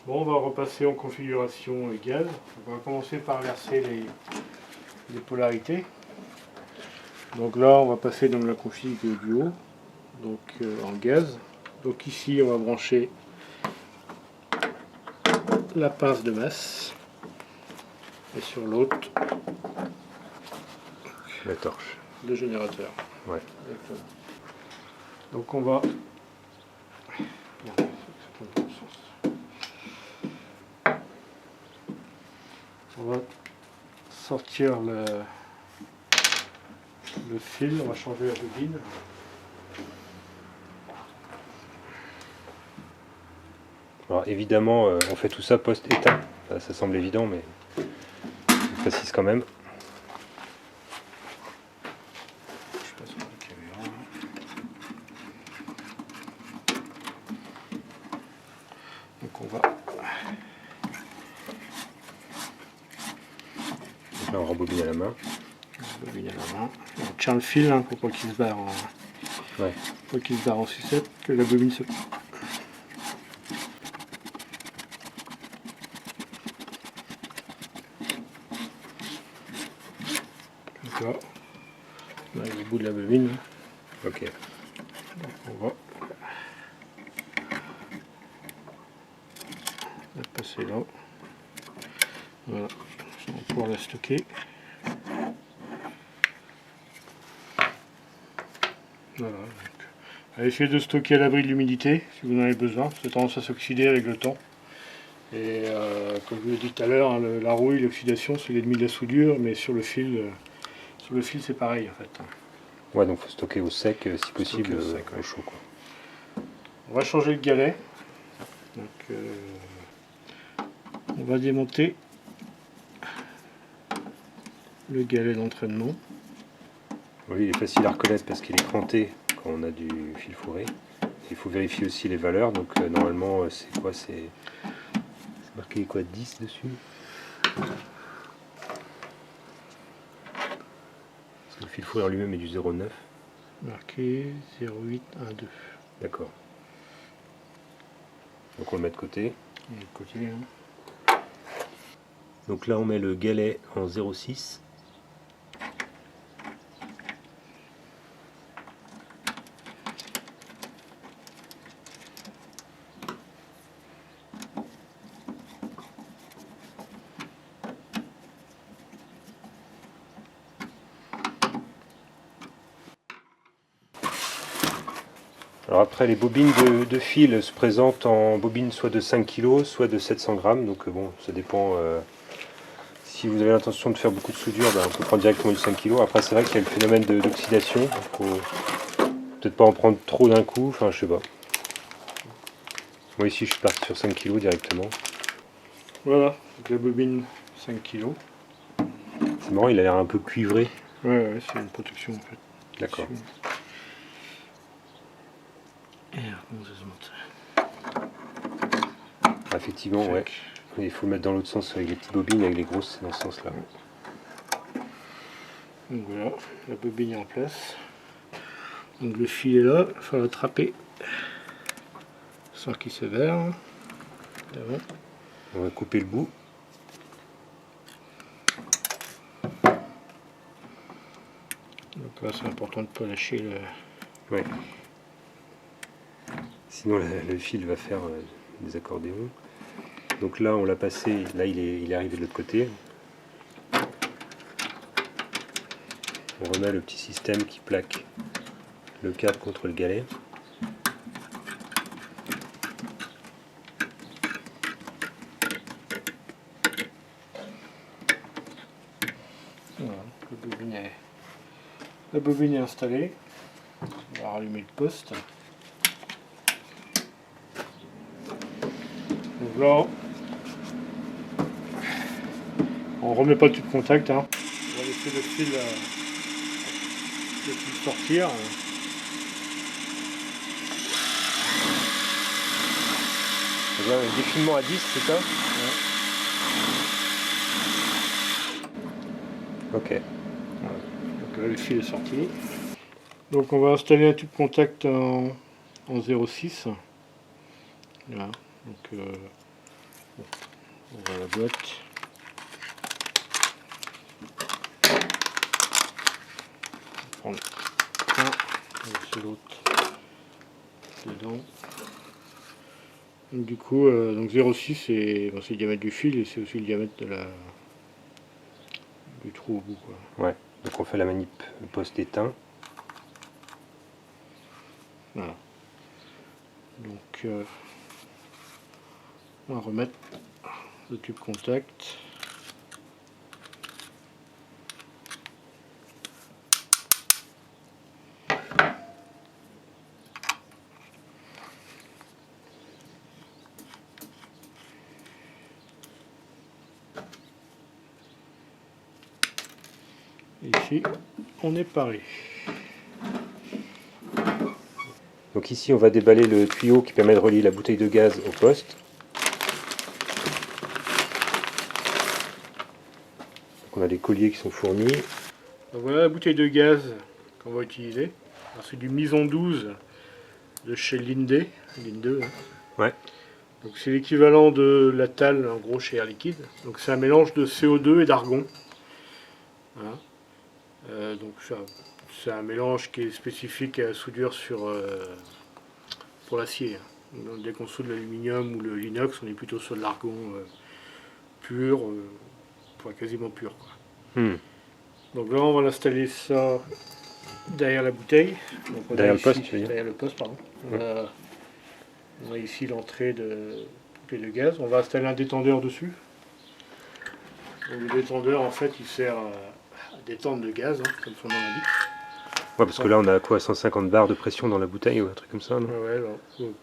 Bon, on va repasser en configuration gaz. On va commencer par inverser les polarités. Donc là, on va passer dans la config du haut, donc en gaz. Donc ici, on va brancher la pince de masse. Et sur l'autre, la torche. Le générateur. Ouais. Exactement. Donc on va... On va sortir le fil, on va changer la bobine. Alors évidemment, on fait tout ça post-état. Ça semble évident, mais je précise quand même. Je passe sur la caméra. Donc on va... Donc là, on rembobine à la main. Bobine à la main. On tient le fil pour pas qu'il se barre en... Ouais. Pour qu'il se barre en sucette, que la bobine se... Comme ça. Là, il est au bout de la bobine. Ok. Donc on va la passer là. Voilà. On va pouvoir la stocker. Voilà. Donc, essayez de stocker à l'abri de l'humidité si vous en avez besoin. Ça a tendance à s'oxyder avec le temps. Et comme je vous l'ai dit tout à l'heure, hein, la rouille, l'oxydation, c'est l'ennemi de la soudure, mais sur le fil c'est pareil en fait. Ouais, donc faut stocker au sec si possible, au sec, ouais. chaud quoi. On va changer le galet. Donc, on va démonter le galet d'entraînement. Oui, il est facile à reconnaître parce qu'il est cranté quand on a du fil fourré. Il faut vérifier aussi les valeurs, donc normalement c'est quoi, c'est marqué quoi, 10 dessus? Parce que le fil fourré en lui-même est du 0,9. Marqué 0,812. D'accord. Donc on le met de côté. Et de côté, hein. Donc là on met le galet en 0,6. Alors après, les bobines de fil se présentent en bobines soit de 5 kg, soit de 700 grammes. Donc bon, ça dépend. Si vous avez l'intention de faire beaucoup de soudure, on peut prendre directement du 5 kg. Après, c'est vrai qu'il y a le phénomène d'oxydation. Il faut peut-être pas en prendre trop d'un coup. Enfin, je sais pas. Moi ici, je suis parti sur 5 kg directement. Voilà, donc la bobine 5 kg. C'est marrant, il a l'air un peu cuivré. Ouais, c'est une protection en fait. D'accord. Et alors, comment ça se monte? Ah, effectivement, ouais. Il faut le mettre dans l'autre sens avec les petites bobines, avec les grosses, c'est dans ce sens-là. Donc voilà, la bobine est en place. Donc le fil est là, il faut l'attraper sans qu'il se verre. On va couper le bout. Donc là c'est important de ne pas lâcher le... Ouais. Sinon le fil va faire des accordéons. Donc là on l'a passé, là il est arrivé de l'autre côté. On remet le petit système qui plaque le câble contre le galet. Voilà, la bobine est installée. On va rallumer le poste. Donc là, on remet pas le tube contact. Hein. On va laisser le fil sortir. Un défilement à 10, c'est ça? Ouais. Ok. Voilà. Donc là, le fil est sorti. Donc on va installer un tube contact en 0,6. Voilà. Donc On va la boîte. On va prendre un, et c'est l'autre dedans. Donc, du coup, donc 0,6 c'est le diamètre du fil et c'est aussi le diamètre du trou au bout, quoi. Ouais, donc on fait la manip poste éteint. Voilà. Donc on va remettre le tube contact. Ici, on est paré. Donc ici on va déballer le tuyau qui permet de relier la bouteille de gaz au poste. Donc on a les colliers qui sont fournis. Donc voilà la bouteille de gaz qu'on va utiliser. C'est du Mison 12 de chez Linde. Linde, hein. Ouais. Donc c'est l'équivalent de la Thal en gros chez Air Liquide. Donc c'est un mélange de CO2 et d'argon. Voilà. Donc c'est un mélange qui est spécifique à la soudure pour l'acier. Donc, dès qu'on soude l'aluminium ou l'inox, on est plutôt sur de l'argon pur, quasiment pur, quoi. Donc là on va l'installer ça derrière la bouteille. Donc, derrière le poste, tu veux dire ? Derrière le poste, pardon. On a ici l'entrée de bouteille de gaz. On va installer un détendeur dessus. Donc, le détendeur en fait il sert à détendre le gaz, hein, comme son nom l'indique. Ouais, parce que là on a quoi, 150 bars de pression dans la bouteille ou un truc comme ça, non ? Ouais,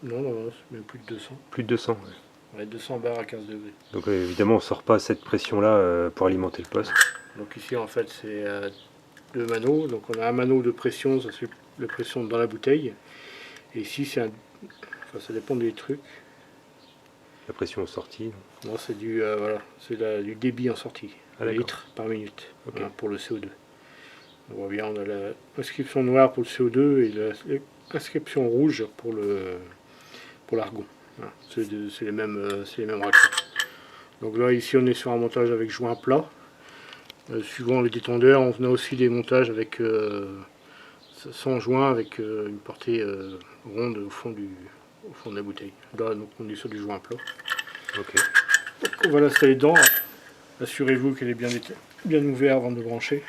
non, c'est même plus de 200. Plus de 200, ouais. Ouais, 200 bars à 15 degrés. Donc évidemment on sort pas cette pression-là pour alimenter le poste. Donc ici en fait c'est deux manots. Donc on a un manot de pression, ça c'est la pression dans la bouteille. Et ici c'est ça dépend des trucs. La pression en sortie. Non, c'est du du débit en sortie, litres par minute, Okay. Voilà, pour le CO2. On voit bien, on a l'inscription noire pour le CO2 et l'inscription rouge pour l'argon. Voilà, c'est les mêmes raccords. Donc là ici on est sur un montage avec joint plat. Suivant les détendeurs, on a aussi des montages avec sans joint avec une portée ronde au fond de la bouteille. Là donc on est sur du joint plat. Ok. Donc on va l'installer dedans. Assurez-vous qu'elle est bien ouverte avant de brancher.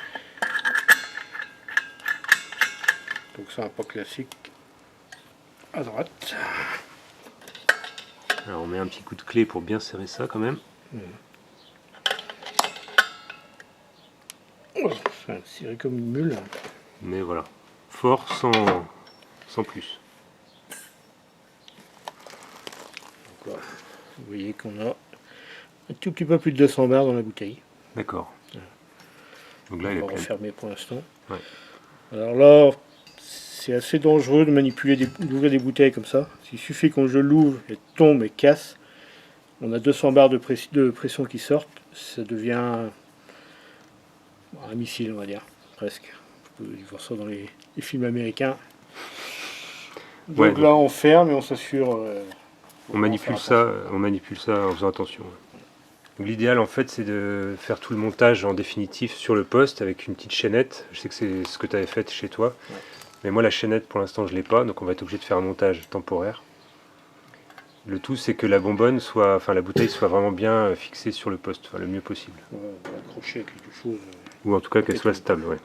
Donc c'est un pas classique à droite. Alors on met un petit coup de clé pour bien serrer ça quand même. Enfin, serré comme une mule. Mais voilà, fort sans plus. Donc, voilà. Vous voyez qu'on a un tout petit peu plus de 200 bars dans la bouteille. D'accord. Donc là On il est va plein. refermer pour l'instant. Ouais. Alors là, c'est assez dangereux de manipuler, d'ouvrir des bouteilles comme ça. Il suffit qu'on je l'ouvre, elle tombe et casse. On a 200 bars de pression qui sortent. Ça devient un missile, on va dire, presque. Vous pouvez voir ça dans les films américains. Donc Ouais, là, on ferme et on s'assure. On manipule ça en faisant attention. Donc l'idéal en fait c'est de faire tout le montage en définitif sur le poste avec une petite chaînette. Je sais que c'est ce que tu avais fait chez toi. Ouais. Mais moi la chaînette pour l'instant je l'ai pas, donc on va être obligé de faire un montage temporaire. Le tout c'est que la bonbonne la bouteille soit vraiment bien fixée sur le poste, le mieux possible. Ouais, on va accrocher à quelque chose. Ou en tout cas qu'elle soit stable, ouais.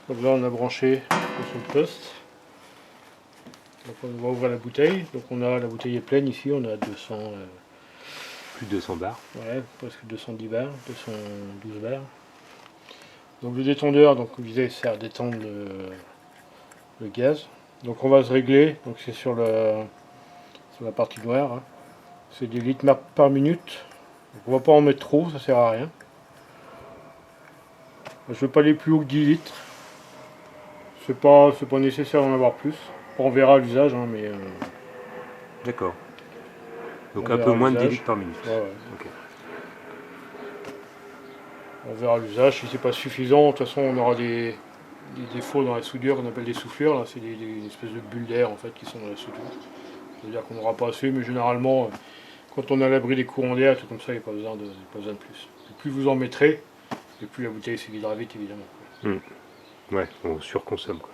Donc là, on a branché sur le poste. Donc on va ouvrir la bouteille. Donc la bouteille est pleine ici. On a 200. Plus de 200 bars. Ouais, presque 210 bars, 212 bars. Donc le détendeur, donc comme je disais, sert à détendre le gaz. Donc on va se régler. Donc c'est sur la partie noire. Hein. C'est des litres par minute. Donc on va pas en mettre trop, ça sert à rien. Je ne veux pas aller plus haut que 10 litres. C'est pas nécessaire d'en avoir plus. On verra à l'usage, hein, mais D'accord. Donc On un verra peu moins de 10 l'usage. litres par minute. ouais, ouais. Ok. On verra l'usage. Si c'est pas suffisant, de toute façon, on aura des défauts dans la soudure qu'on appelle des soufflures. Là, c'est des espèces de bulles d'air en fait qui sont dans la soudure. C'est-à-dire qu'on n'aura pas assez, mais généralement, quand on a à l'abri des courants d'air, tout comme ça, il n'y a pas besoin de plus. Et plus vous en mettrez, et plus la bouteille se videra vite, évidemment. Ouais, on surconsomme quoi.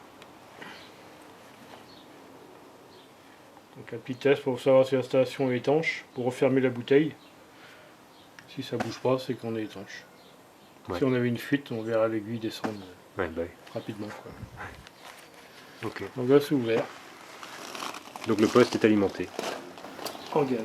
Donc un petit test pour savoir si l'installation est étanche, pour refermer la bouteille. Si ça bouge pas, c'est qu'on est étanche. Ouais. Si on avait une fuite, on verra l'aiguille descendre Ouais, bah, rapidement, quoi. ok. Donc là, c'est ouvert, Donc le poste est alimenté. en gaz.